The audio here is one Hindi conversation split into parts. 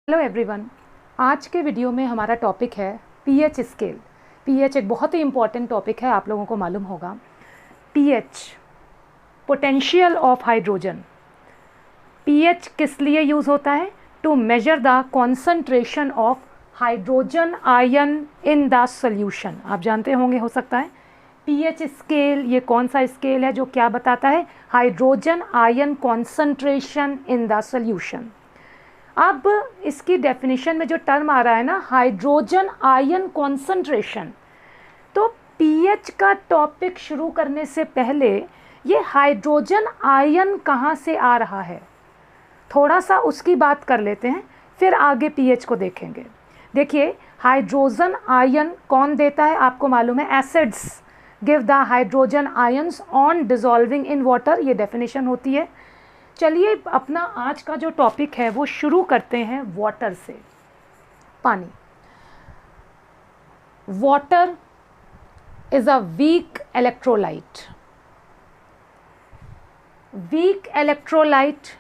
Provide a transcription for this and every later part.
हेलो एवरीवन, आज के वीडियो में हमारा टॉपिक है पीएच स्केल। पीएच एक बहुत ही इम्पॉर्टेंट टॉपिक है, आप लोगों को मालूम होगा। PH, potential of hydrogen. PH किस लिए यूज़ होता है? To measure the concentration of hydrogen ion in the solution. आप जानते होंगे, हो सकता है। पीएच स्केल ये कौन सा स्केल है जो क्या बताता है? Hydrogen ion concentration in the solution. अब इसकी डेफिनेशन में जो टर्म आ रहा है ना, हाइड्रोजन आयन कॉन्सेंट्रेशन, तो पीएच का टॉपिक शुरू करने से पहले ये हाइड्रोजन आयन कहाँ से आ रहा है, थोड़ा सा उसकी बात कर लेते हैं, फिर आगे पीएच को देखेंगे। देखिए, हाइड्रोजन आयन कौन देता है? आपको मालूम है, acids give the hydrogen ions on dissolving in water, ये डेफिनेशन होती है। चलिए अपना आज का जो टॉपिक है वो शुरू करते हैं वाटर से। पानी। Water is a weak electrolyte. Weak electrolyte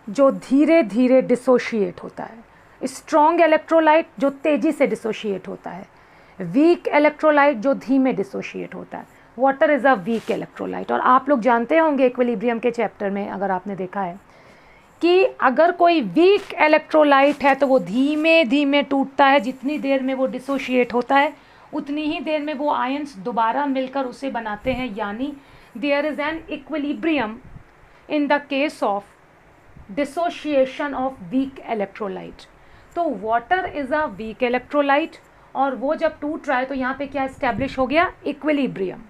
जो धीरे धीरे डिसोशिएट होता है। स्ट्रॉन्ग इलेक्ट्रोलाइट जो तेजी से डिसोशिएट होता है। वीक इलेक्ट्रोलाइट जो धीमे डिसोशिएट होता है। Water is a weak electrolyte. और आप लोग जानते होंगे इक्विलिब्रियम के चैप्टर में, अगर आपने देखा है कि अगर कोई वीक इलेक्ट्रोलाइट है तो वो धीमे धीमे टूटता है। जितनी देर में वो डिसोशिएट होता है उतनी ही देर में वो आयंस दोबारा मिलकर उसे बनाते हैं, यानी there is an equilibrium in the case of dissociation of weak electrolyte. तो water is a weak electrolyte, और वो जब टूट रहा है तो यहाँ पे क्या इस्टेब्लिश हो गया? इक्विलिब्रियम।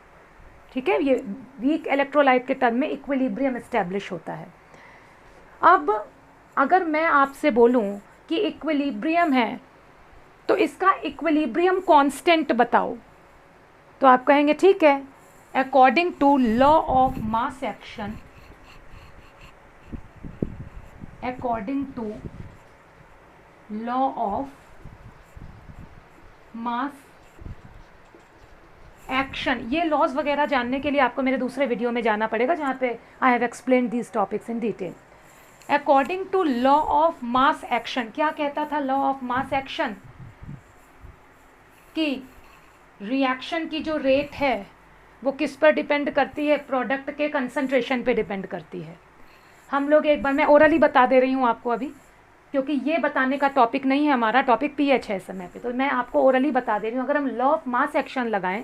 ठीक है, ये वीक इलेक्ट्रोलाइट के टर्म में इक्विलिब्रियम इस्टेब्लिश होता है। अब अगर मैं आपसे बोलूं कि इक्विलिब्रियम है तो इसका इक्विलिब्रियम कांस्टेंट बताओ, तो आप कहेंगे ठीक है, according to law of mass action, according to law of mass action. ये लॉज वगैरह जानने के लिए आपको मेरे दूसरे वीडियो में जाना पड़ेगा, जहाँ पे I have explain these topics in detail. According to law of mass action, क्या कहता था लॉ ऑफ मास एक्शन? कि रिएक्शन की जो रेट है वो किस पर डिपेंड करती है? प्रोडक्ट के कंसंट्रेशन पे डिपेंड करती है। हम लोग एक बार, मैं ओरली बता दे रही हूँ आपको अभी, क्योंकि ये बताने का टॉपिक नहीं है हमारा, टॉपिक पीएच है इस समय पे, तो मैं आपको ओरली बता दे रही हूँ। अगर हम लॉ ऑफ मास एक्शन लगाएं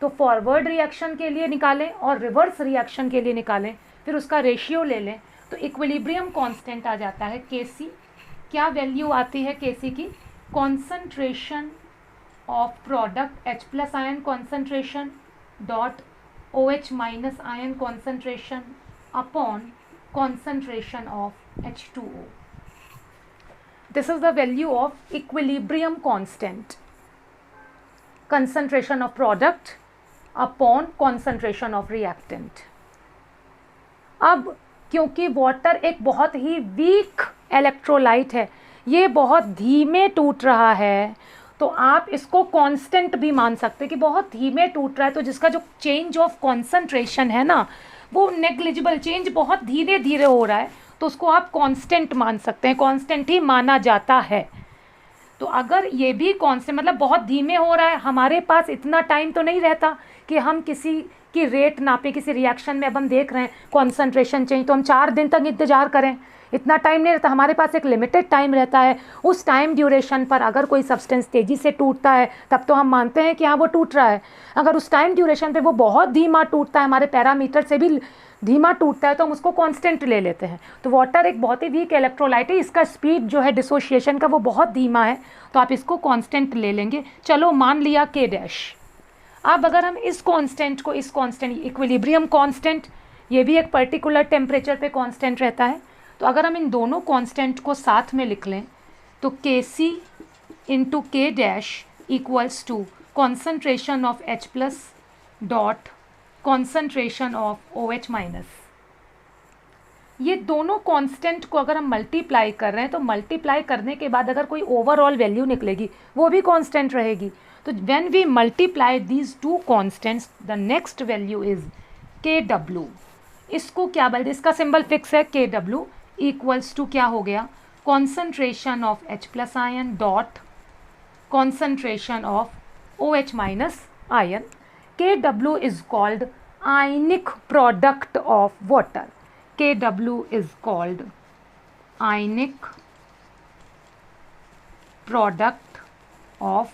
तो फॉरवर्ड रिएक्शन के लिए निकालें और रिवर्स रिएक्शन के लिए निकालें, फिर उसका रेशियो ले लें, तो इक्विलिब्रियम कांस्टेंट आ जाता है केसी। क्या वैल्यू आती है केसी की? Concentration of product H plus ion concentration dot O H minus ion concentration upon concentration of H2O. This is the value of equilibrium constant, concentration of product upon concentration of reactant. अब क्योंकि वाटर एक बहुत ही वीक इलेक्ट्रोलाइट है, ये बहुत धीमे टूट रहा है, तो आप इसको कांस्टेंट भी मान सकते हैं कि बहुत धीमे टूट रहा है, तो जिसका जो चेंज ऑफ कॉन्सेंट्रेशन है ना, वो नेग्लिजिबल चेंज, बहुत धीरे धीरे हो रहा है, तो उसको आप कांस्टेंट मान सकते हैं, कांस्टेंट ही माना जाता है। तो अगर ये भी कांस्टेंट मतलब बहुत धीमे हो रहा है, हमारे पास इतना टाइम तो नहीं रहता कि हम किसी की रेट नापें। किसी रिएक्शन में अब हम देख रहे हैं कॉन्सेंट्रेशन चेंज, तो हम 4 दिन तक इंतज़ार करें, इतना टाइम नहीं रहता। हमारे पास एक लिमिटेड टाइम रहता है। उस टाइम ड्यूरेशन पर अगर कोई सब्सटेंस तेज़ी से टूटता है तब तो हम मानते हैं कि हाँ वो टूट रहा है। अगर उस टाइम ड्यूरेशन पे वो बहुत धीमा टूटता है, हमारे पैरामीटर से भी धीमा टूटता है, तो हम उसको कांस्टेंट ले लेते हैं। तो वाटर एक बहुत ही वीक इलेक्ट्रोलाइट है, इसका स्पीड जो है डिसोशिएशन का वो बहुत धीमा है, तो आप इसको कांस्टेंट ले लेंगे। चलो मान लिया के डैश। अब अगर हम इस कांस्टेंट को, इस कांस्टेंट इक्विलिब्रियम कांस्टेंट, ये भी एक पर्टिकुलर टेम्परेचर पे कांस्टेंट रहता है, तो अगर हम इन दोनों कांस्टेंट को साथ में लिख लें तो K C into K dash equals to concentration of H plus dot concentration of OH minus. ये दोनों कांस्टेंट को अगर हम मल्टीप्लाई कर रहे हैं तो मल्टीप्लाई करने के बाद अगर कोई ओवरऑल वैल्यू निकलेगी वो भी कांस्टेंट रहेगी। तो when we multiply these two constants, the next value is KW। इसको क्या बोलते हैं? इसका सिंबल फिक्स है KW, इक्वल्स टू क्या हो गया? concentration of H plus ion dot concentration of OH minus ion. Kw is called ionic product of water. Kw is called ionic product of.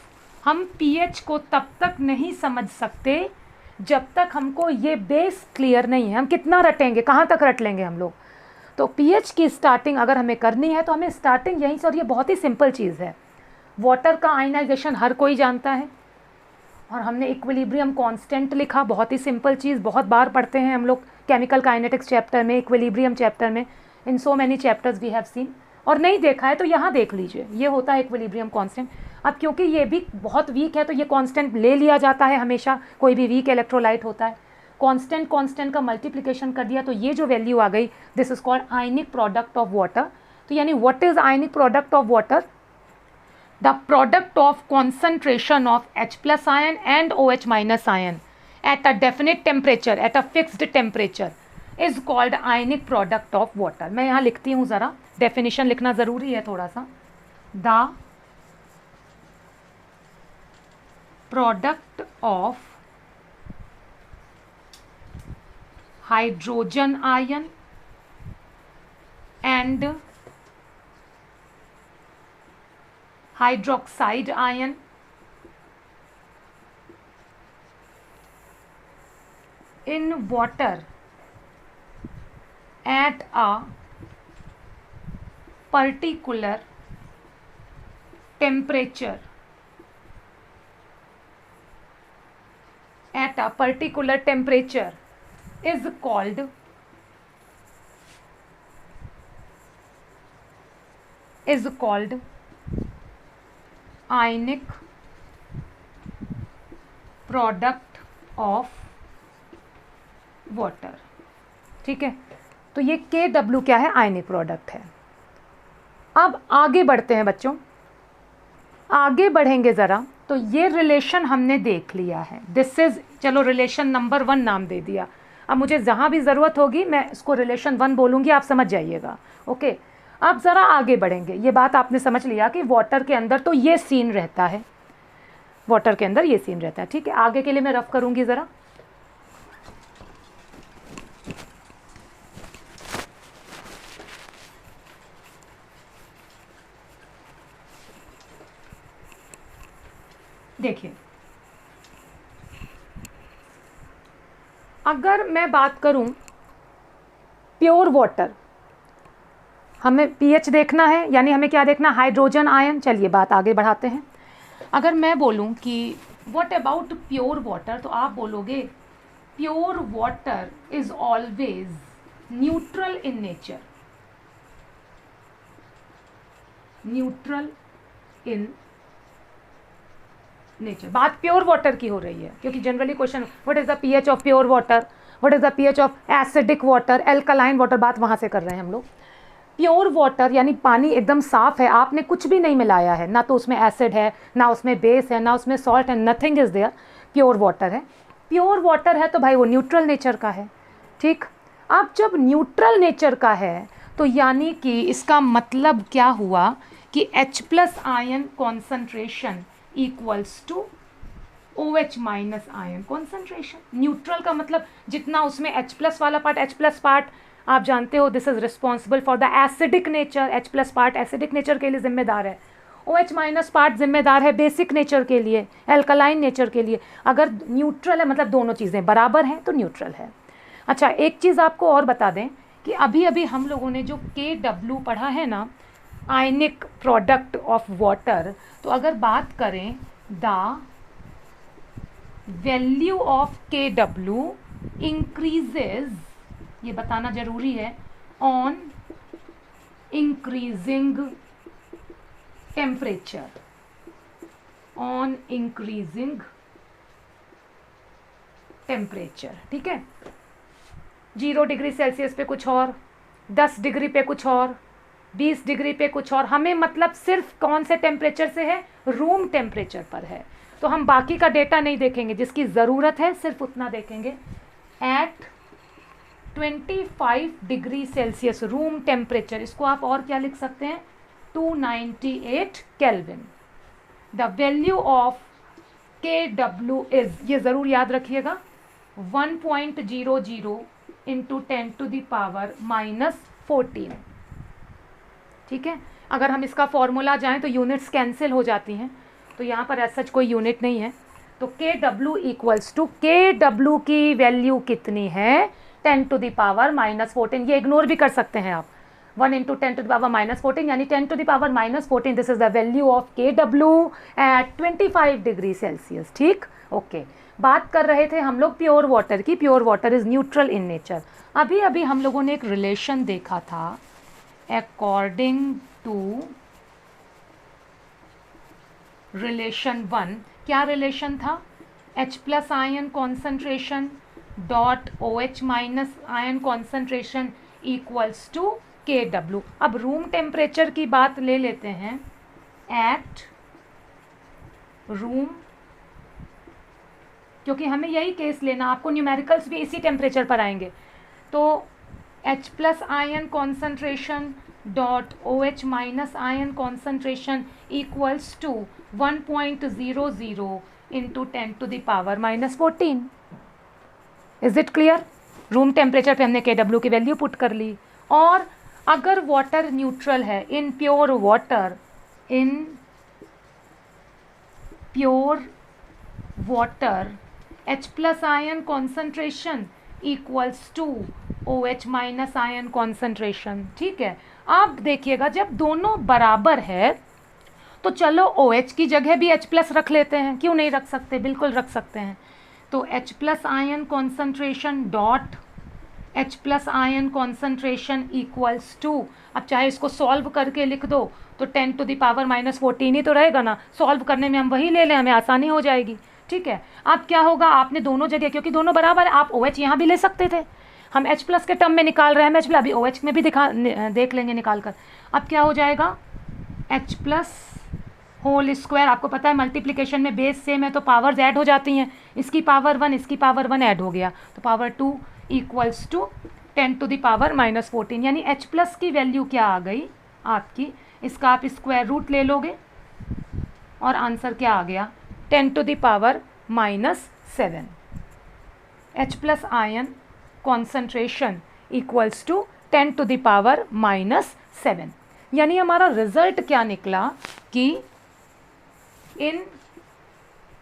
हम pH को तब तक नहीं समझ सकते जब तक हमको ये बेस क्लियर नहीं है. हम कितना रटेंगे, कहाँ तक रट लेंगे हम लोग. तो pH की स्टार्टिंग अगर हमें करनी है तो हमें स्टार्टिंग यहीं से, और ये बहुत ही सिंपल चीज़ है. वाटर का आयनाइजेशन हर कोई जानता है, और हमने इक्विलिब्रियम कांस्टेंट लिखा, बहुत ही सिंपल चीज़, बहुत बार पढ़ते हैं हम लोग केमिकल काइनेटिक्स चैप्टर में, इक्विलिब्रियम चैप्टर में, in so many chapters we have seen. और नहीं देखा है तो यहाँ देख लीजिए, ये होता है इक्विलिब्रियम कांस्टेंट. अब क्योंकि ये भी बहुत वीक है तो ये कांस्टेंट ले लिया जाता है हमेशा, कोई भी वीक इलेक्ट्रोलाइट होता है. कांस्टेंट का मल्टीप्लिकेशन कर दिया तो ये जो वैल्यू आ गई, this is called ionic product of water. तो यानी what is ionic product of water? The product of concentration of H plus ion and OH minus ion at a definite temperature, at a fixed temperature is called ionic product of water. मैं यहाँ लिखती हूँ ज़रा, डेफिनेशन लिखना ज़रूरी है थोड़ा सा. The product of hydrogen ion and hydroxide ion in water at a particular temperature, is called ionic product of water. ठीक है, तो ये Kw क्या है? आयनिक प्रोडक्ट है. अब आगे बढ़ते हैं बच्चों, आगे बढ़ेंगे ज़रा. तो ये रिलेशन हमने देख लिया है, दिस इज़, चलो रिलेशन नंबर 1 नाम दे दिया. अब मुझे जहाँ भी ज़रूरत होगी मैं इसको रिलेशन 1 बोलूँगी, आप समझ जाइएगा. ओके, अब ज़रा आगे बढ़ेंगे. ये बात आपने समझ लिया कि वाटर के अंदर तो ये सीन रहता है, वाटर के अंदर ये सीन रहता है. ठीक है, आगे के लिए मैं रफ करूँगी ज़रा. देखिए, अगर मैं बात करूं प्योर वाटर, हमें पीएच देखना है, यानी हमें क्या देखना? Hydrogen ion. चलिए बात आगे बढ़ाते हैं. अगर मैं बोलूं कि व्हाट अबाउट प्योर वाटर, तो आप बोलोगे pure water is always neutral in nature. Neutral in nature. बात प्योर वाटर की हो रही है, क्योंकि generally question what is the pH of pure water, what is the pH of acidic water, alkaline water, बात वहाँ से कर रहे हैं हम लोग. प्योर वाटर यानी पानी एकदम साफ है, आपने कुछ भी नहीं मिलाया है, ना तो उसमें एसिड है, ना उसमें बेस है, ना उसमें सॉल्ट है, nothing is there. Pure water है. प्योर वाटर है तो भाई वो न्यूट्रल नेचर का है. ठीक, अब जब न्यूट्रल नेचर का है तो यानी कि इसका मतलब क्या हुआ कि H plus ion concentration equals to OH minus ion concentration. Neutral का मतलब जितना उसमें H प्लस वाला पार्ट, H प्लस पार्ट आप जानते हो this is responsible for the acidic nature. H plus part acidic nature के लिए जिम्मेदार है, OH माइनस पार्ट जिम्मेदार है बेसिक नेचर के लिए, एल्कलाइन नेचर के लिए. अगर न्यूट्रल है मतलब दोनों चीज़ें बराबर हैं तो न्यूट्रल है. अच्छा, एक चीज़ आपको और बता दें कि अभी अभी हम लोगों ने जो Kw पढ़ा है ना, आयनिक प्रोडक्ट ऑफ वाटर, तो अगर बात करें the value of Kw increases, ये बताना जरूरी है, on increasing temperature, on increasing temperature. ठीक है, 0 डिग्री सेल्सियस पे कुछ और, 10 डिग्री पे कुछ और, 20 डिग्री पे कुछ और. हमें मतलब सिर्फ कौन से टेम्परेचर से है? रूम टेम्परेचर पर है. तो हम बाकी का डेटा नहीं देखेंगे, जिसकी ज़रूरत है सिर्फ उतना देखेंगे. At 25 degree Celsius room temperature, इसको आप और क्या लिख सकते हैं? 298 Kelvin. The value of Kw is, ये ज़रूर याद रखिएगा, 1.00 इंटू 10⁻⁻14. ठीक है, अगर हम इसका फॉर्मूला जाएं तो यूनिट्स कैंसिल हो जाती हैं, तो यहाँ पर ऐसा कोई यूनिट नहीं है. तो Kw इक्वल्स टू, Kw की वैल्यू कितनी है, 10⁻⁻14. ये इग्नोर भी कर सकते हैं आप. 1 इंटू 10⁻⁻14 यानी 10⁻⁻14. This is the value of Kw at 25 degree Celsius. ठीक, ओके. बात कर रहे थे हम लोग प्योर वाटर की. Pure water is neutral in nature. अभी अभी हम लोगों ने एक रिलेशन देखा था, अकॉर्डिंग टू रिलेशन 1. क्या रिलेशन था? H plus ion concentration dot OH minus ion concentration equals to Kw. अब रूम टेम्परेचर की बात ले लेते हैं. एट रूम, क्योंकि हमें यही केस लेना, आपको न्यूमेरिकल्स भी इसी टेम्परेचर पर आएंगे. तो H plus ion concentration dot OH minus ion concentration equals to 1.00 into 10⁻⁻14. Is it clear? Room temperature पे हमने Kw की वैल्यू पुट कर ली. और अगर वाटर न्यूट्रल है, in pure water, H plus ion concentration equals to OH minus ion concentration. ठीक है, अब देखिएगा, जब दोनों बराबर है तो चलो OH की जगह भी H प्लस रख लेते हैं. क्यों नहीं रख सकते? बिल्कुल रख सकते हैं. तो H plus ion concentration dot H plus ion concentration equals to, अब चाहे इसको सॉल्व करके लिख दो तो 10⁻⁻14 ही तो रहेगा ना. सॉल्व करने में हम वही ले लें, हमें आसानी हो जाएगी. ठीक है, अब क्या होगा, आपने दोनों जगह, क्योंकि दोनों बराबर है, आप OH यहाँ भी ले सकते थे. हम H प्लस के टर्म में निकाल रहे हैं, H प्लस अभी OH में भी देख लेंगे निकाल कर. अब क्या हो जाएगा, H प्लस होल स्क्वायर. आपको पता है मल्टीप्लिकेशन में बेस सेम है तो पावर्स ऐड हो जाती हैं. इसकी पावर 1, इसकी पावर 1 ऐड हो गया, तो पावर 2 इक्वल्स टू 10⁻⁻14. यानी H प्लस की वैल्यू क्या आ गई आपकी, इसका आप स्क्वायर रूट ले लोगे और आंसर क्या आ गया, 10⁻⁻7. H plus ion concentration equals to 10⁻⁻7. यानी हमारा रिजल्ट क्या निकला कि in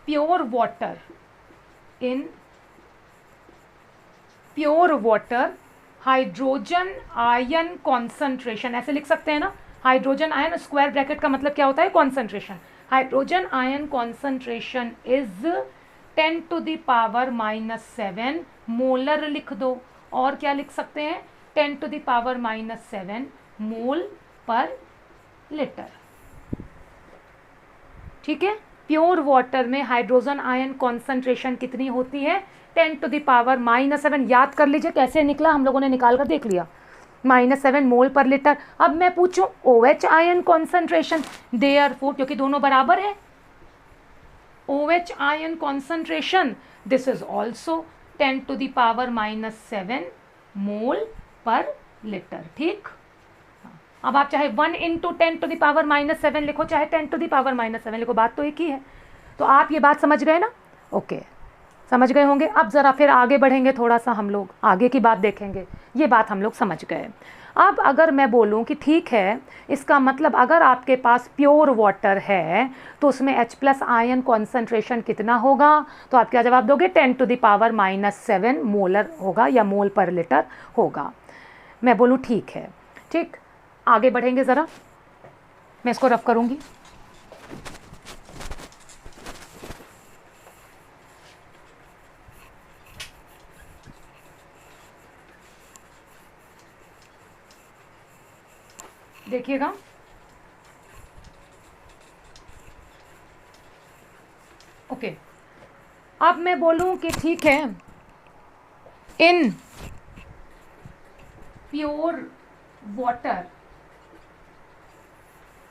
pure water hydrogen ion concentration, ऐसे लिख सकते हैं ना, हाइड्रोजन आयन, स्क्वायर ब्रैकेट का मतलब क्या होता है, concentration. Hydrogen ion concentration is 10⁻⁻7 molar लिख दो. और क्या लिख सकते हैं, 10⁻⁻7 मोल पर लीटर. ठीक है, प्योर वाटर में हाइड्रोजन आयन कॉन्सेंट्रेशन कितनी होती है, 10⁻⁻7. याद कर लीजिए कैसे निकला, हम लोगों ने निकाल कर देख लिया, -7 मोल पर लीटर. अब मैं पूछूं OH आयन कॉन्सेंट्रेशन, देयरफॉर क्योंकि दोनों बराबर है, OH ion concentration this is also 10⁻⁻7 मोल पर लीटर. ठीक, अब आप चाहे 1 इंटू 10⁻⁻7 लिखो, चाहे 10⁻⁻7 लिखो, बात तो एक ही है. तो आप ये बात समझ गए ना? ओके, समझ गए होंगे. अब ज़रा फिर आगे बढ़ेंगे, थोड़ा सा हम लोग आगे की बात देखेंगे. ये बात हम लोग समझ गए. अब अगर मैं बोलूँ कि ठीक है, इसका मतलब अगर आपके पास प्योर वाटर है तो उसमें H प्लस आयन कॉन्सेंट्रेशन कितना होगा, तो आप क्या जवाब दोगे, 10⁻⁻7 मोलर होगा या मोल पर लीटर होगा. मैं बोलूँ ठीक है. ठीक, आगे बढ़ेंगे ज़रा, मैं इसको रफ करूँगी. देखिएगा, ओके. अब मैं बोलूं कि ठीक है, इन प्योर वाटर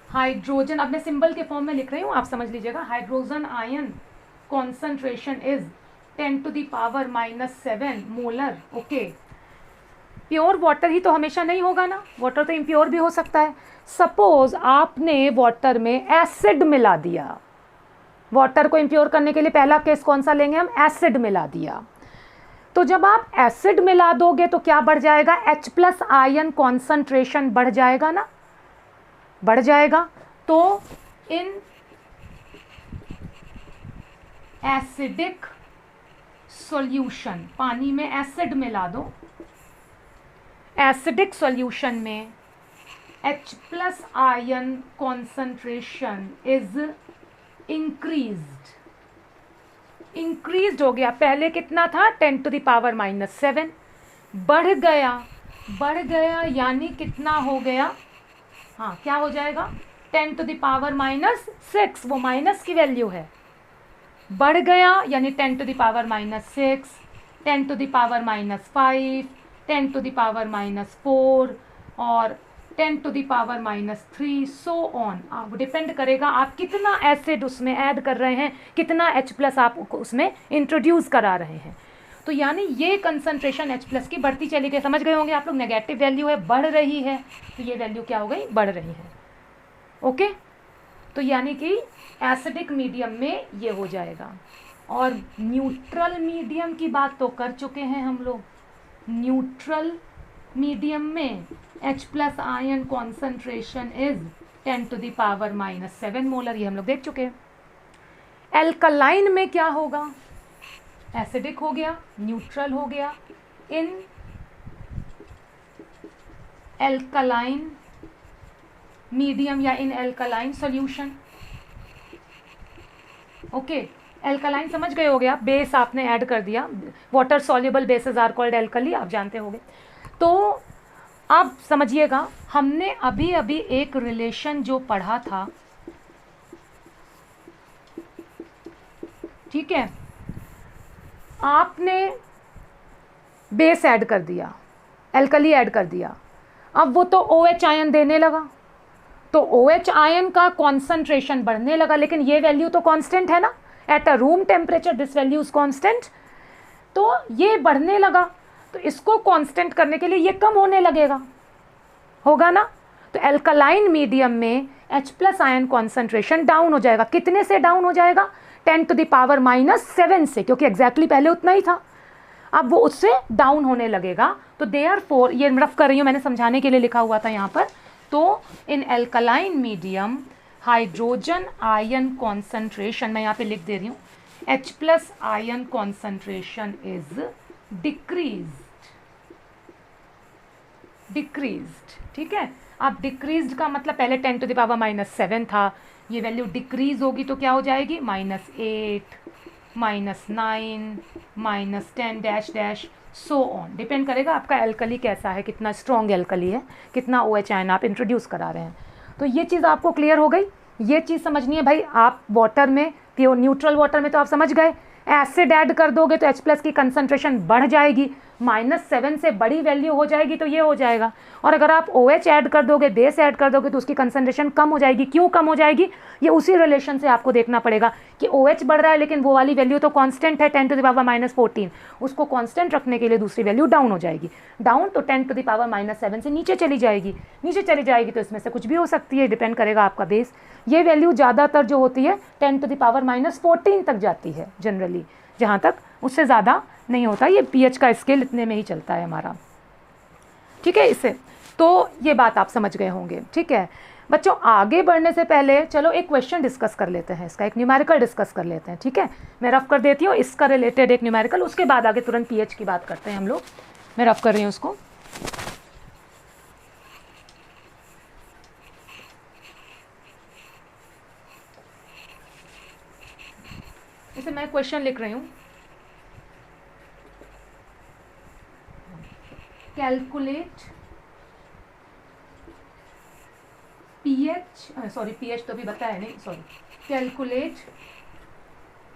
हाइड्रोजन, अब मैं सिंबल के फॉर्म में लिख रही हूँ, आप समझ लीजिएगा, hydrogen ion concentration is 10⁻⁻7 molar. Okay, pure water ही तो हमेशा नहीं होगा ना, वाटर तो इम्प्योर भी हो सकता है। सपोज आपने वाटर में एसिड मिला दिया, वाटर को इम्प्योर करने के लिए पहला केस कौन सा लेंगे हम, एसिड मिला दिया। तो जब आप एसिड मिला दोगे तो क्या बढ़ जाएगा, H+ आयन कॉन्सेंट्रेशन बढ़ जाएगा ना, बढ़ जाएगा। तो इन एसिडिक सॉल्यूशन, पानी में एसिड मिला दो, एसिडिक सॉल्यूशन में H+ ion concentration is increased हो गया। पहले कितना था, 10⁻⁻⁷, बढ़ गया यानी कितना हो गया, हाँ क्या हो जाएगा, 10⁻⁻6, वो माइनस की वैल्यू है, बढ़ गया यानी 10⁻⁻6, 10⁻⁻5, 10⁻⁻4 और 10⁻⁻3 सो ऑन। आप डिपेंड करेगा आप कितना एसिड उसमें ऐड कर रहे हैं, कितना H+ आप उसमें इंट्रोड्यूस करा रहे हैं। तो यानी ये कंसंट्रेशन H+ की बढ़ती चली गई। समझ गए होंगे आप लोग, नेगेटिव वैल्यू है, बढ़ रही है, तो ये वैल्यू क्या हो गई, बढ़ रही है। ओके, तो यानी कि एसिडिक मीडियम में ये हो जाएगा। और न्यूट्रल मीडियम की बात तो कर चुके हैं हम लोग। न्यूट्रल मीडियम में H+ ion concentration is 10⁻⁻7 molar, ये हम लोग देख चुके हैं। एल्कलाइन में क्या होगा, एसिडिक हो गया, न्यूट्रल हो गया। इन एल्कलाइन मीडियम या in alkaline solution, okay, alkaline समझ गए होगे आप, बेस आपने ऐड कर दिया, water soluble bases are called alkali, आप जानते होंगे। तो अब समझिएगा, हमने अभी अभी एक रिलेशन जो पढ़ा था, ठीक है, आपने बेस ऐड कर दिया, एल्कली ऐड कर दिया, अब वो तो OH आयन देने लगा, तो OH आयन का कॉन्सेंट्रेशन बढ़ने लगा, लेकिन ये वैल्यू तो कांस्टेंट है ना, at a room temperature this value is constant. तो ये बढ़ने लगा, तो इसको कांस्टेंट करने के लिए ये कम होने लगेगा, होगा ना। तो एल्कलाइन मीडियम में H+ आयन कॉन्सेंट्रेशन डाउन हो जाएगा। कितने से डाउन हो जाएगा, 10⁻⁻7 से, क्योंकि एग्जैक्टली पहले उतना ही था, अब वो उससे डाउन होने लगेगा। तो देयरफॉर, ये रफ कर रही हूँ, मैंने समझाने के लिए लिखा हुआ था यहाँ पर। तो इन alkaline medium hydrogen ion concentration, मैं यहाँ पे लिख दे रही हूँ, H+ ion concentration is decreased, ठीक है। अब डिक्रीज्ड का मतलब पहले 10⁻⁻7 था, ये वैल्यू डिक्रीज होगी तो क्या हो जाएगी, -8, -9, -10 dash dash so on. Depend करेगा आपका एल्कली कैसा है, कितना स्ट्रॉन्ग एल्कली है, कितना OH आयन आप इंट्रोड्यूस करा रहे हैं। तो ये चीज़ आपको क्लियर हो गई। ये चीज़ समझनी है भाई, आप वाटर में, प्योर न्यूट्रल वाटर में तो आप समझ गए, एसिड ऐड कर दोगे तो H+ की कंसंट्रेशन बढ़ जाएगी, -7 से बड़ी वैल्यू हो जाएगी तो ये हो जाएगा। और अगर आप OH ऐड कर दोगे, बेस ऐड कर दोगे, तो उसकी कंसंट्रेशन कम हो जाएगी। क्यों कम हो जाएगी, ये उसी रिलेशन से आपको देखना पड़ेगा कि OH बढ़ रहा है लेकिन वो वाली वैल्यू तो कांस्टेंट है 10⁻⁻14, उसको कांस्टेंट रखने के लिए दूसरी वैल्यू डाउन हो जाएगी। डाउन तो 10⁻⁻7 से नीचे चली जाएगी, नीचे चली जाएगी तो इसमें से कुछ भी हो सकती है, डिपेंड करेगा आपका बेस। ये वैल्यू ज़्यादातर जो होती है 10⁻⁻14 तक जाती है जनरली, जहाँ तक उससे ज़्यादा नहीं होता। ये pH का स्केल इतने में ही चलता है हमारा, ठीक है। इससे तो ये बात आप समझ गए होंगे, ठीक है बच्चों। आगे बढ़ने से पहले चलो एक क्वेश्चन डिस्कस कर लेते हैं, इसका एक न्यूमेरिकल डिस्कस कर लेते हैं, ठीक है। मैं रफ कर देती हूँ इसका रिलेटेड एक न्यूमेरिकल, उसके बाद आगे तुरंत pH की बात करते हैं हम लोग। मैं रफ कर रही हूँ उसको। इसे मैं क्वेश्चन लिख रही हूँ, कैलकुलेट pH तो भी बताया नहीं, सॉरी, कैलकुलेट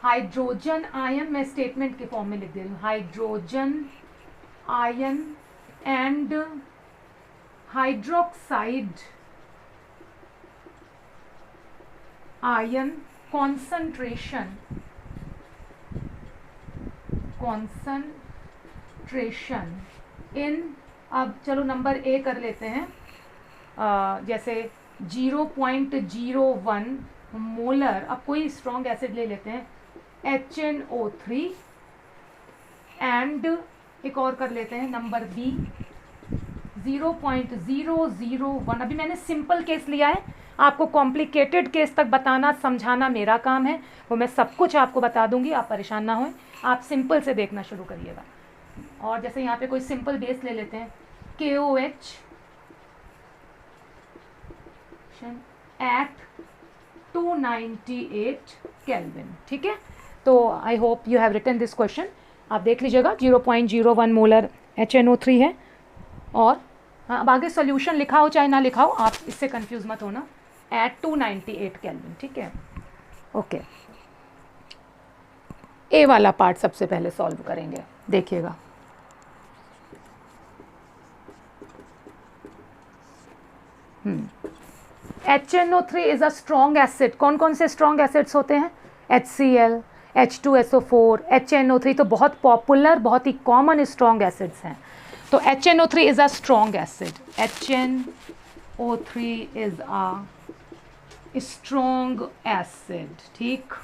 हाइड्रोजन आयन, मैं स्टेटमेंट के फॉर्म में लिख दे रही हूँ, hydrogen ion and hydroxide ion concentration in अब चलो नंबर ए कर लेते हैं। जैसे 0.01 मोलर, अब कोई स्ट्रॉन्ग एसिड ले लेते हैं HNO3 एंड एक और कर लेते हैं नंबर बी 0.001। अभी मैंने सिंपल केस लिया है, आपको कॉम्प्लिकेटेड केस तक बताना समझाना मेरा काम है, वो मैं सब कुछ आपको बता दूंगी, आप परेशान ना हों, आप सिंपल से देखना शुरू करिएगा। और जैसे यहाँ पे कोई सिंपल बेस ले लेते हैं KOH एट 298 केल्विन, ठीक है। तो I hope you have written this question, आप देख लीजिएगा 0.01 मोलर HNO3 है। और हाँ, अब आगे सोल्यूशन लिखा हो चाहे ना लिखा हो, आप इससे कंफ्यूज मत होना, एट 298 केल्विन, ठीक है। ओके, ए वाला पार्ट सबसे पहले सॉल्व करेंगे, देखिएगा। HNO3 is a strong acid. कौन कौन से स्ट्रॉन्ग एसिड्स होते हैं? HCl, H2SO4, HNO3 तो बहुत पॉपुलर, बहुत ही कॉमन स्ट्रॉन्ग एसिड्स हैं। तो HNO3 is a strong acid, HNO3 is a strong acid, ठीक।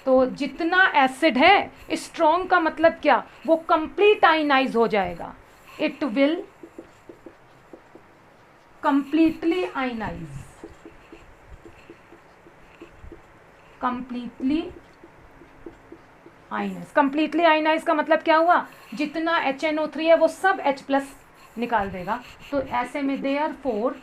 तो जितना एसिड है, स्ट्रॉन्ग का मतलब क्या, वो कंप्लीट आयनाइज हो जाएगा, it will completely ionize, completely ionize. Completely ionize का मतलब क्या हुआ, जितना HNO3 है वो सब H+ निकाल देगा। तो ऐसे में देयरफॉर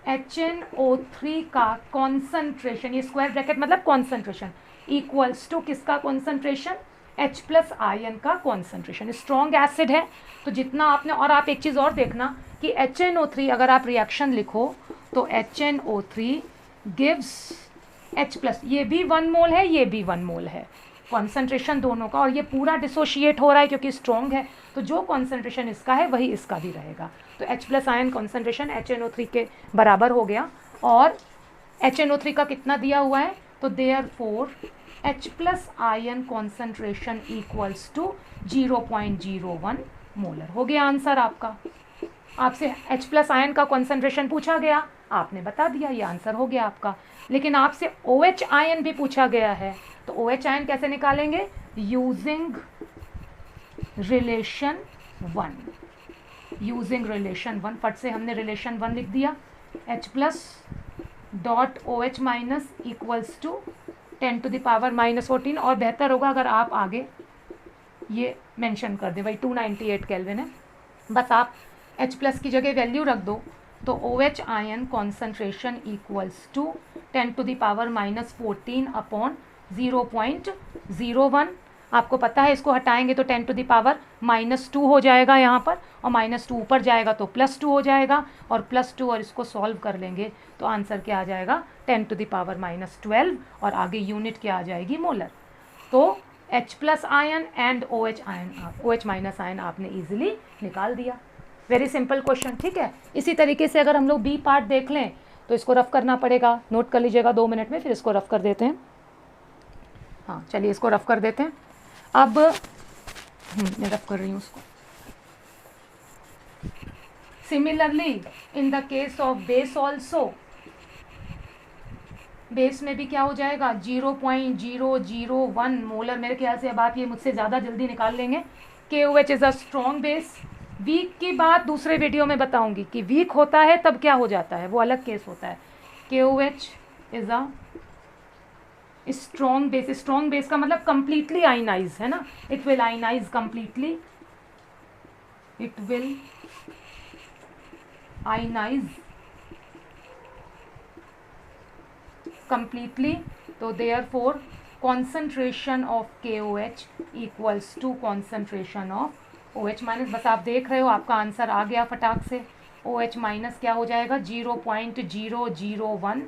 HNO3 का कॉन्सेंट्रेशन, ये स्क्वायर ब्रैकेट मतलब कॉन्सेंट्रेशन, इक्वल्स टू किसका कॉन्सेंट्रेशन, H+ आयन का कॉन्सेंट्रेशन। स्ट्रॉन्ग एसिड है तो जितना आपने, और आप एक चीज़ और देखना कि HNO3 अगर आप रिएक्शन लिखो तो HNO3 गिव्स H+, ये भी 1 मोल है, ये भी 1 मोल है, कॉन्सेंट्रेशन दोनों का, और ये पूरा डिसोशिएट हो रहा है क्योंकि स्ट्रॉन्ग है, तो जो कॉन्सेंट्रेशन इसका है वही इसका भी रहेगा। तो H+ आयन कॉन्सेंट्रेशन HNO3 के बराबर हो गया। और HNO3 का कितना दिया हुआ है, तो therefore H+ ion concentration equals to 0.01 molar. हो गया आंसर आपका। आपसे H+ आयन का कॉन्सेंट्रेशन पूछा गया, आपने बता दिया, ये आंसर हो गया आपका। लेकिन आपसे OH आयन भी पूछा गया है, तो OH आयन कैसे निकालेंगे, यूजिंग रिलेशन 1, यूजिंग रिलेशन 1। फट से हमने रिलेशन 1 लिख दिया, H+ dot OH minus equals to 10⁻⁻14। और बेहतर होगा अगर आप आगे ये मेंशन कर दें, भाई 298 केल्विन है, बस आप H+ की जगह वैल्यू रख दो, तो OH ion concentration equals to 10⁻⁻14 upon 0.01। आपको पता है इसको हटाएंगे तो 10⁻⁻2 हो जाएगा यहाँ पर, और -2 ऊपर जाएगा तो +2 हो जाएगा, और +2 और इसको सॉल्व कर लेंगे तो आंसर क्या आ जाएगा, 10⁻⁻12, और आगे यूनिट क्या आ जाएगी, मोलर। तो H+ ion and OH ion, OH minus ion आपने ईजिली निकाल दिया। वेरी सिंपल क्वेश्चन, ठीक है। इसी तरीके से अगर हम लोग बी पार्ट देख लें तो इसको रफ करना पड़ेगा, नोट कर लीजिएगा 2 मिनट में, फिर इसको रफ कर देते हैं। हाँ चलिए इसको रफ कर देते हैं। अब मैं रफ कर रही हूँ उसको। Similarly in the case of base also, base में भी क्या हो जाएगा, 0.001 मोलर। मेरे ख्याल से अब आप ये मुझसे ज़्यादा जल्दी निकाल लेंगे। KOH is a strong base. Weak की बात दूसरे वीडियो में बताऊंगी कि वीक होता है तब क्या हो जाता है, वो अलग केस होता है। KOH is a strong base. Strong base का मतलब कंप्लीटली आयनाइज है ना, it will ionize completely, it will ionize completely. तो therefore concentration of KOH equals to concentration of OH minus. बस आप देख रहे हो, आपका आंसर आ गया फटाक से। OH माइनस क्या हो जाएगा, 0.001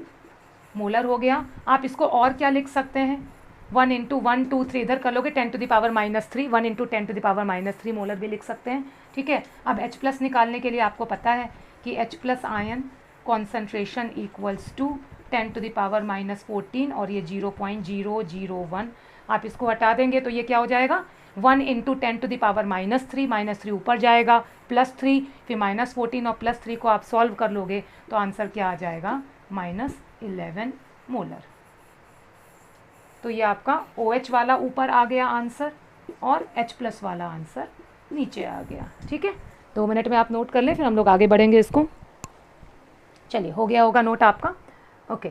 मोलर हो गया। आप इसको और क्या लिख सकते हैं, 1 × 1 2 3 इधर कर लोगे 10⁻⁻3, 1 × 10⁻⁻3 मोलर भी लिख सकते हैं, ठीक है। अब H+ निकालने के लिए आपको पता है कि H+ ion concentration equals to 10⁻⁻14 और ये 0.001। आप इसको हटा देंगे तो ये क्या हो जाएगा, 1 इंटू 10⁻³ -3 ऊपर जाएगा, +3, फिर -14 और +3 को आप सॉल्व कर लोगे तो आंसर क्या आ जाएगा, -11 मोलर। तो ये आपका OH वाला ऊपर आ गया आंसर और H+ वाला आंसर नीचे आ गया। ठीक है, 2 मिनट में आप नोट कर लें, फिर हम लोग आगे बढ़ेंगे इसको। चलिए, हो गया होगा नोट आपका। ओके,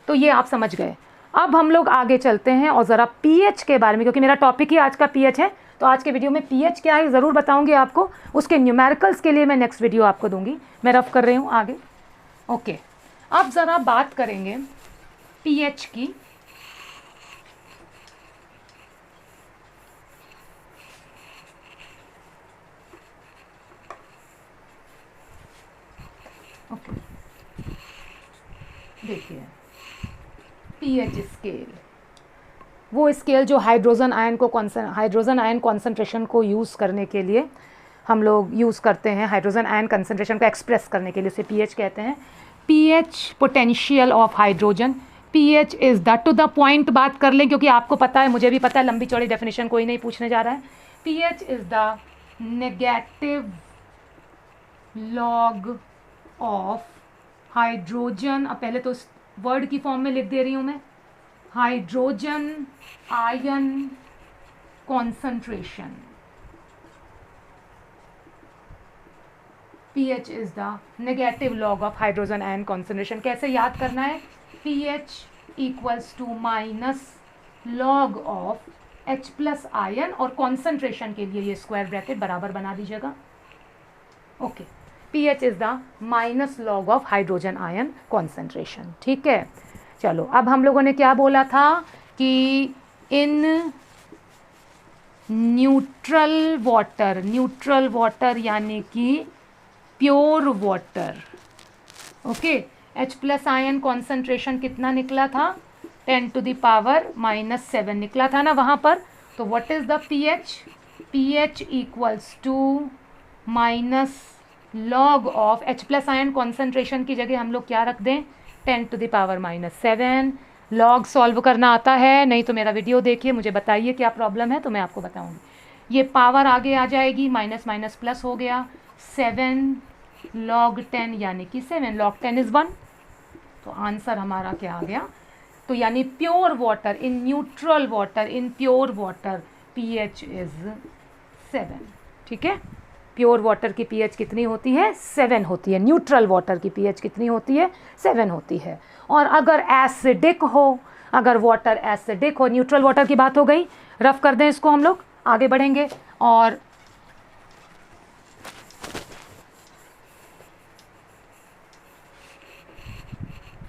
तो ये आप समझ गए। अब हम लोग आगे चलते हैं और ज़रा pH के बारे में, क्योंकि मेरा टॉपिक ही आज का pH है, तो आज के वीडियो में pH क्या है ज़रूर बताऊंगी आपको। उसके न्यूमेरिकल्स के लिए मैं नेक्स्ट वीडियो आपको दूंगी। मैं रफ कर रही हूँ आगे। ओके, अब ज़रा बात करेंगे pH की। ओके, देखिए pH स्केल, वो स्केल जो हाइड्रोजन आयन कॉन्सेंट्रेशन को यूज़ करने के लिए हम लोग यूज़ करते हैं, हाइड्रोजन आयन कंसंट्रेशन को एक्सप्रेस करने के लिए, उसे pH कहते हैं। pH potential of hydrogen, pH is the, to the point बात कर लें क्योंकि आपको पता है, मुझे भी पता है, लंबी चौड़ी डेफिनेशन कोई नहीं पूछने जा रहा है। pH is the negative log of hydrogen, अब पहले तो वर्ड की फॉर्म में लिख दे रही हूँ मैं, hydrogen ion concentration. pH is the negative log of hydrogen ion concentration. कैसे याद करना है, pH equals to -log of H+ ion, और कॉन्सेंट्रेशन के लिए ये स्क्वायर ब्रैकेट बराबर बना दीजिएगा। Okay, pH is the -log of hydrogen ion concentration. ठीक है, चलो अब हम लोगों ने क्या बोला था कि इन न्यूट्रल वाटर यानी कि pure water, okay, H+ ion concentration कितना निकला था, 10⁻⁻7 निकला था ना वहाँ पर। तो what is the pH, pH equals to -log of H+ ion concentration की जगह हम लोग क्या रख दें, 10⁻⁻7। लॉग सॉल्व करना आता है, नहीं तो मेरा वीडियो देखिए, मुझे बताइए क्या प्रॉब्लम है तो मैं आपको बताऊंगी। ये पावर आगे आ जाएगी, माइनस माइनस प्लस हो गया, 7 log 10 यानी कि 7 log 10 इज़ 1। तो आंसर हमारा क्या आ गया, तो यानी pure water, in neutral water, in pure water pH is 7। ठीक है, प्योर वाटर की pH कितनी होती है, 7 होती है। न्यूट्रल वाटर की pH कितनी होती है, 7 होती है। और अगर एसिडिक हो, अगर वाटर एसिडिक हो, न्यूट्रल वाटर की बात हो गई, रफ कर दें इसको, हम लोग आगे बढ़ेंगे। और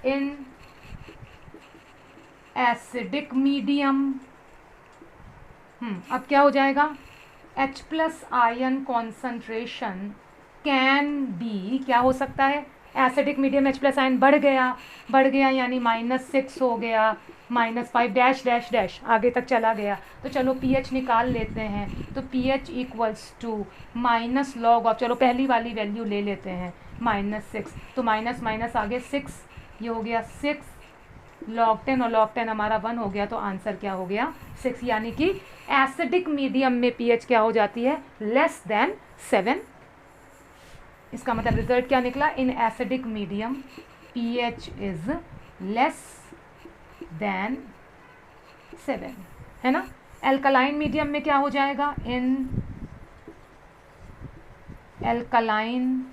इन एसिडिक मीडियम, अब क्या हो जाएगा, H+ ion concentration can be, क्या हो सकता है, एसिडिक मीडियम H+ आयन बढ़ गया यानी -6 हो गया, -5 डैश डैश डैश आगे तक चला गया। तो चलो pH निकाल लेते हैं। तो pH equals to -log of, चलो पहली वाली वैल्यू ले लेते हैं, -6, तो माइनस माइनस आगे 6, ये हो गया 6 log 10 और log 10 हमारा 1 हो गया, तो आंसर क्या हो गया, 6। यानी कि एसिडिक मीडियम में pH क्या हो जाती है, लेस देन 7। इसका मतलब रिजल्ट क्या निकला, in acidic medium pH is less than 7, है ना। एल्कलाइन मीडियम में क्या हो जाएगा, इन एल्कलाइन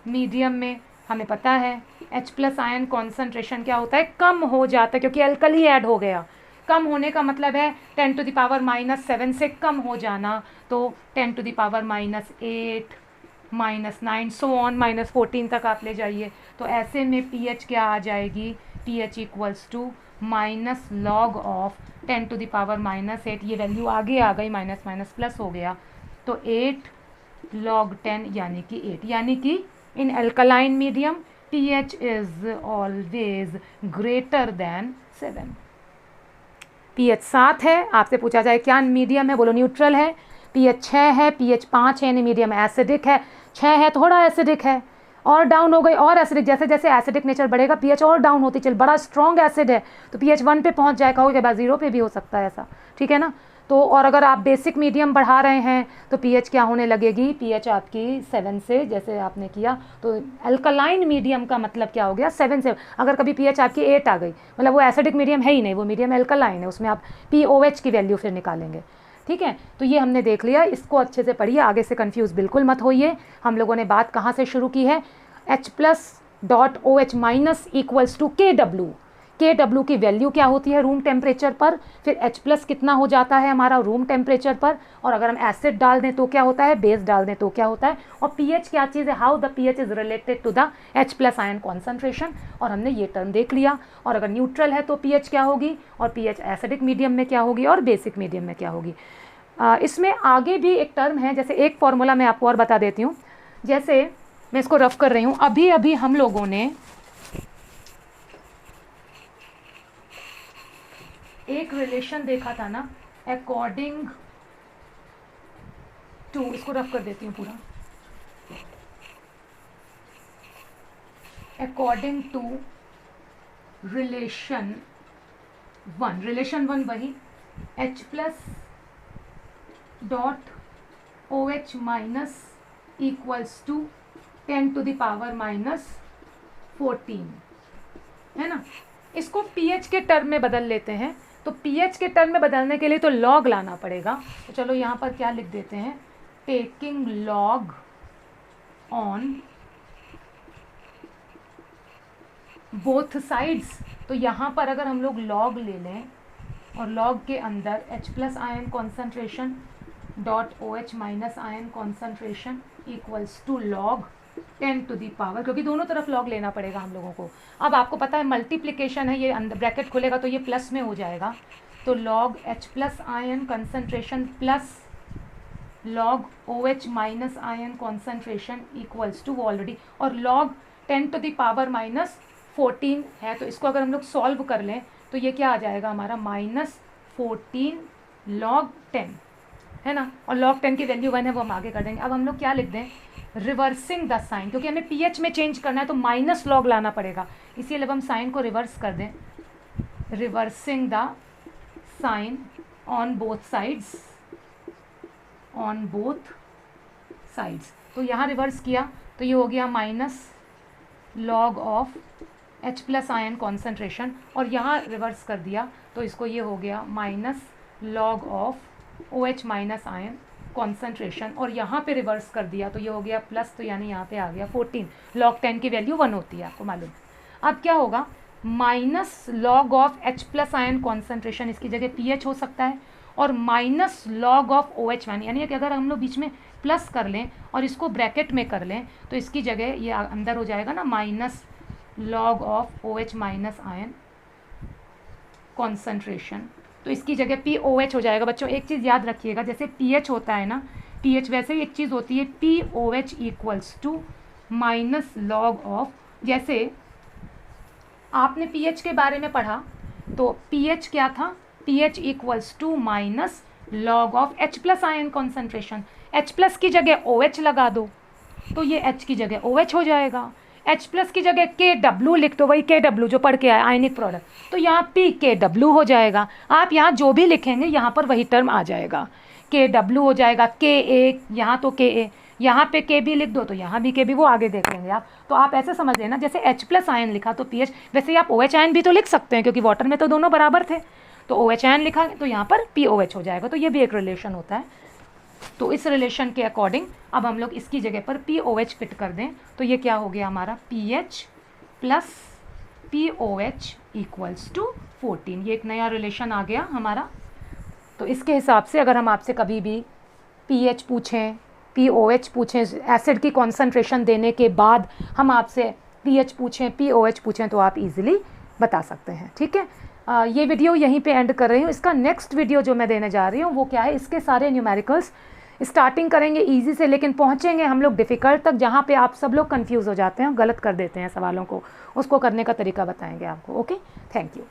मीडियम में हमें पता है H+ आयन कॉन्सेंट्रेशन क्या होता है, कम हो जाता है, क्योंकि एल्कली ऐड हो गया। कम होने का मतलब है 10⁻⁻7 से कम हो जाना, तो 10⁻⁻8 -9 सो ऑन -14 तक आप ले जाइए। तो ऐसे में pH क्या आ जाएगी, pH equals to -log of 10⁻⁻8, ये वैल्यू आगे आ गई, माइनस माइनस प्लस हो गया, तो 8 log 10 यानी कि 8। यानी कि इन alkaline medium pH is always greater than 7। pH 7 है, आपसे पूछा जाए क्या मीडियम है, बोलो न्यूट्रल है। pH 6 है, pH 5 है, यानी मीडियम एसिडिक है। 6 है थोड़ा एसिडिक है, और डाउन हो गई और एसिडिक, जैसे जैसे एसिडिक नेचर बढ़ेगा pH और डाउन होती चल, बड़ा स्ट्रॉन्ग एसिड है तो pH 1 पे पहुंच जाएगा, उसके बाद 0 पे भी हो सकता है ऐसा, ठीक है ना। तो और अगर आप बेसिक मीडियम बढ़ा रहे हैं तो पीएच क्या होने लगेगी, पीएच आपकी 7 से, जैसे आपने किया तो अल्कलाइन मीडियम का मतलब क्या हो गया 7 से। अगर कभी पीएच आपकी 8 आ गई मतलब वो एसिडिक मीडियम है ही नहीं, वो मीडियम अल्कलाइन है, उसमें आप POH की वैल्यू फिर निकालेंगे। ठीक है, तो ये हमने देख लिया, इसको अच्छे से पढ़िए, आगे से कंफ्यूज बिल्कुल मत होइए। हम लोगों ने बात कहाँ से शुरू की है, H+.OH- equals to KW। KW की वैल्यू क्या होती है रूम टेम्परेचर पर, फिर H+ कितना हो जाता है हमारा रूम टेम्परेचर पर, और अगर हम एसिड डाल दें तो क्या होता है, बेस डाल दें तो क्या होता है, और pH क्या चीज़ है, how the pH is related to the H+ ion concentration, और हमने ये टर्म देख लिया। और अगर न्यूट्रल है तो pH क्या होगी, और pH एसिडिक मीडियम में क्या होगी और बेसिक मीडियम में क्या होगी। इसमें आगे भी एक टर्म है, जैसे एक फॉर्मूला मैं आपको और बता देती हूँ, जैसे मैं इसको रफ कर रही हूँ, अभी अभी हम लोगों ने एक रिलेशन देखा था ना, अकॉर्डिंग टू, इसको रफ कर देती हूँ पूरा, अकॉर्डिंग टू रिलेशन 1, रिलेशन 1 वही H+.OH- equals to 10 to the power -14, है ना। इसको pH के टर्म में बदल लेते हैं, तो pH के टर्म में बदलने के लिए तो लॉग लाना पड़ेगा, तो चलो यहाँ पर क्या लिख देते हैं, taking log on both sides. तो यहाँ पर अगर हम लोग लॉग ले लें और लॉग के अंदर H+ ion concentration .OH- ion concentration equals to log 10 to the power, क्योंकि दोनों तरफ लॉग लेना पड़ेगा हम लोगों को। अब आपको पता है मल्टीप्लिकेशन है, ये अंदर ब्रैकेट खुलेगा तो ये प्लस में हो जाएगा, तो log H+ ion concentration plus log OH- ion concentration equals to already, और लॉग 10 to the power -14 है, तो इसको अगर हम लोग सॉल्व कर लें तो ये क्या आ जाएगा हमारा -14 log 10, है ना, और log 10 की वैल्यू 1 है, वो हम आगे कर देंगे। अब हम लोग क्या लिख दें, रिवर्सिंग द साइन, क्योंकि हमें pH में चेंज करना है तो माइनस लॉग लाना पड़ेगा, इसीलिए अब हम साइन को रिवर्स कर दें, reversing the sign on both sides, on both sides. तो यहाँ रिवर्स किया तो ये हो गया minus log of H+ ion concentration, और यहाँ रिवर्स कर दिया तो इसको ये हो गया minus log of OH- ion concentration, और यहाँ पे रिवर्स कर दिया तो ये हो गया प्लस, तो यानी यहाँ पे आ गया 14, log 10 की वैल्यू 1 होती है, आपको मालूम। अब क्या होगा, minus log of H+ ion concentration, इसकी जगह pH हो सकता है, और माइनस लॉग ऑफ OH- यानी कि अगर हम लोग बीच में प्लस कर लें और इसको ब्रैकेट में कर लें तो इसकी जगह ये अंदर हो जाएगा ना minus log of OH- ion concentration, तो इसकी जगह POH हो जाएगा। बच्चों एक चीज़ याद रखिएगा, जैसे pH होता है ना, pH वैसे ही एक चीज़ होती है POH equals to minus log of, जैसे आपने pH के बारे में पढ़ा तो pH क्या था, pH equals to minus log of H+ ion concentration, H+ की जगह OH लगा दो तो ये H की जगह OH हो जाएगा, H+ की जगह KW लिख दो, वही KW जो पढ़ के आया आयनिक प्रोडक्ट, तो यहाँ PKW हो जाएगा। आप यहाँ जो भी लिखेंगे यहाँ पर वही टर्म आ जाएगा, KW हो जाएगा, KA यहाँ तो KA, यहाँ पे KB लिख दो तो यहाँ भी KB, वो आगे देख लेंगे आप। तो आप ऐसे समझ लेना, जैसे H+ आयन लिखा तो pH, वैसे आप OH आयन भी तो लिख सकते हैं क्योंकि वाटर में तो दोनों बराबर थे, तो OH आयन लिखा तो यहाँ पर POH हो जाएगा, तो ये भी एक रिलेशन होता है। तो इस रिलेशन के अकॉर्डिंग अब हम लोग इसकी जगह पर POH फिट कर दें तो ये क्या हो गया हमारा, pH plus POH equals to 14, ये एक नया रिलेशन आ गया हमारा। तो इसके हिसाब से अगर हम आपसे कभी भी pH पूछें, POH पूछें, एसिड की कॉन्सेंट्रेशन देने के बाद हम आपसे pH पूछें, POH पूछें, तो आप इजीली बता सकते हैं। ठीक है, ये वीडियो यहीं पे एंड कर रही हूँ। इसका नेक्स्ट वीडियो जो मैं देने जा रही हूँ वो क्या है, इसके सारे न्यूमेरिकल्स स्टार्टिंग करेंगे इजी से, लेकिन पहुँचेंगे हम लोग डिफ़िकल्ट तक, जहाँ पे आप सब लोग कंफ्यूज हो जाते हैं, गलत कर देते हैं सवालों को, उसको करने का तरीका बताएंगे आपको। Okay, thank you.